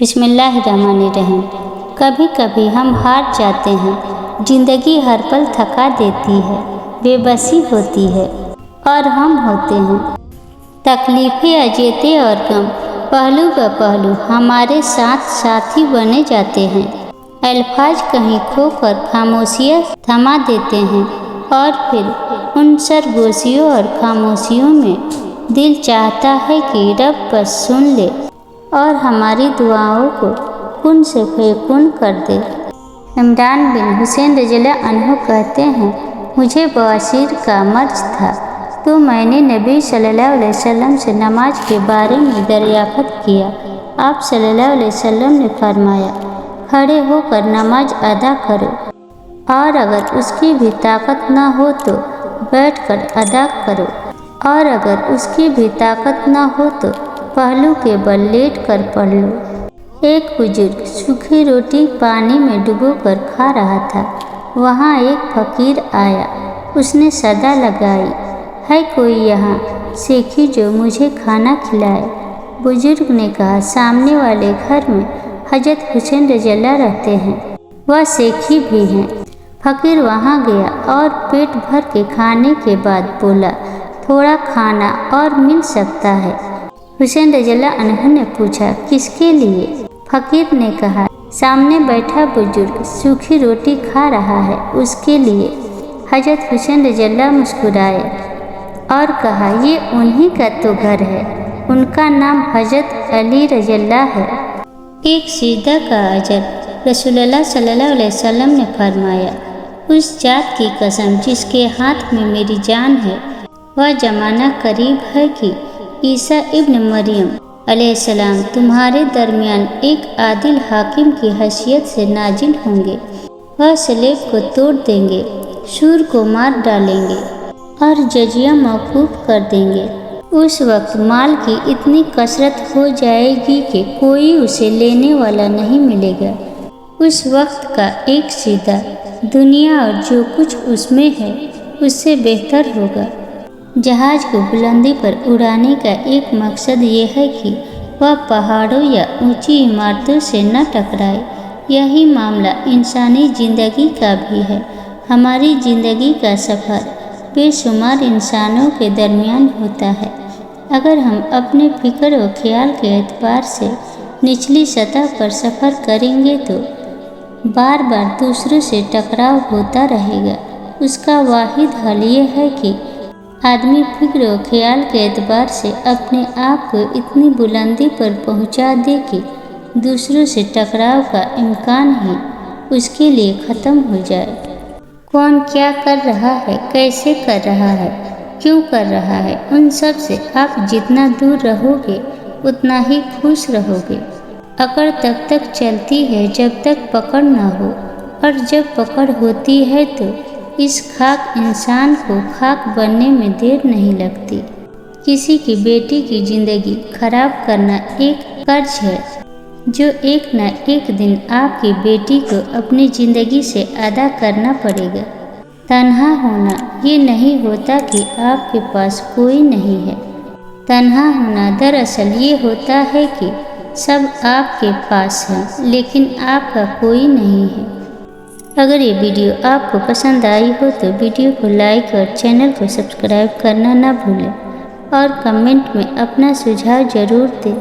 बिस्मिल्लाहिर्रहमानिर्रहीम। कभी कभी हम हार जाते हैं, ज़िंदगी हर पल थका देती है, बेबसी होती है और हम होते हैं तकलीफ़ें, अज़ियतें और गम, पहलू ब पहलू हमारे साथ साथी बने जाते हैं। अल्फाज कहीं खोकर खामोशियाँ थमा देते हैं और फिर उन सरगोशियों और खामोशियों में दिल चाहता है कि रब बस सुन ले और हमारी दुआओं को कुन से फेकुन कर दे। इमरान बिन हुसैन रज़ियल्लाहु अन्हु कहते हैं, मुझे बवासीर का मर्ज था तो मैंने नबी सल्लल्लाहु अलैहि वसल्लम से नमाज के बारे में दरियाफ़त किया। आप सल्लल्लाहु अलैहि वसल्लम ने फरमाया, खड़े होकर नमाज अदा करो और अगर उसकी भी ताकत न हो तो बैठकर अदा करो और अगर उसकी भी ताकत न हो तो पहलू के बल लेट कर पढ़ लो। एक बुजुर्ग सूखी रोटी पानी में डुबोकर खा रहा था। वहाँ एक फ़कीर आया। उसने सदा लगाई, है कोई यहाँ सेखी जो मुझे खाना खिलाए। बुजुर्ग ने कहा, सामने वाले घर में हज़रत हुसैन रज़ियल्लाहु रहते हैं, वह सेखी भी हैं। फ़कीर वहाँ गया और पेट भर के खाने के बाद बोला, थोड़ा खाना और मिल सकता है। हुसैन रज़ियल्लाहु अन्हु ने पूछा, किसके लिए? फ़कीर ने कहा, सामने बैठा बुजुर्ग सूखी रोटी खा रहा है, उसके लिए। हज़रत हुसैन रज़ियल्लाहु मुस्कुराए और कहा, ये उन्हीं का तो घर है, उनका नाम हज़रत अली रज़ियल्लाहु है। एक सीधा का अजर रसूलुल्लाह सल्लल्लाहु अलैहि वसल्लम ने फरमाया, उस जात की कसम जिसके हाथ में मेरी जान है, वह ज़माना करीब है कि ईसा इब्न मरियम अलैहिस्सलाम तुम्हारे दरमियान एक आदिल हाकिम की हैसियत से नाजिल होंगे। वह सलेब को तोड़ देंगे, सूर को मार डालेंगे और जजिया मौकूफ़ कर देंगे। उस वक्त माल की इतनी कसरत हो जाएगी कि कोई उसे लेने वाला नहीं मिलेगा। उस वक्त का एक सीधा दुनिया और जो कुछ उसमें है उससे बेहतर होगा। जहाज़ को बुलंदी पर उड़ाने का एक मकसद ये है कि वह पहाड़ों या ऊंची इमारतों से न टकराए। यही मामला इंसानी ज़िंदगी का भी है। हमारी ज़िंदगी का सफ़र बेशुमार इंसानों के दरमियान होता है। अगर हम अपने फ़िक्र व ख्याल के एतबार से निचली सतह पर सफ़र करेंगे तो बार बार दूसरों से टकराव होता रहेगा। उसका वाहिद हल ये है कि आदमी फ़िक्र व ख्याल के एतबार से अपने आप को इतनी बुलंदी पर पहुंचा दे कि दूसरों से टकराव का इम्कान ही उसके लिए ख़त्म हो जाए। कौन क्या कर रहा है, कैसे कर रहा है, क्यों कर रहा है, उन सब से आप जितना दूर रहोगे उतना ही खुश रहोगे। अकड़ तब तक चलती है जब तक पकड़ न हो, और जब पकड़ होती है तो इस खाक इंसान को खाक बनने में देर नहीं लगती। किसी की बेटी की ज़िंदगी खराब करना एक कर्ज है जो एक न एक दिन आपकी बेटी को अपनी ज़िंदगी से अदा करना पड़ेगा। तन्हा होना ये नहीं होता कि आपके पास कोई नहीं है। तन्हा होना दरअसल ये होता है कि सब आपके पास हैं लेकिन आपका कोई नहीं है। अगर ये वीडियो आपको पसंद आई हो तो वीडियो को लाइक और चैनल को सब्सक्राइब करना ना भूलें और कमेंट में अपना सुझाव ज़रूर दें।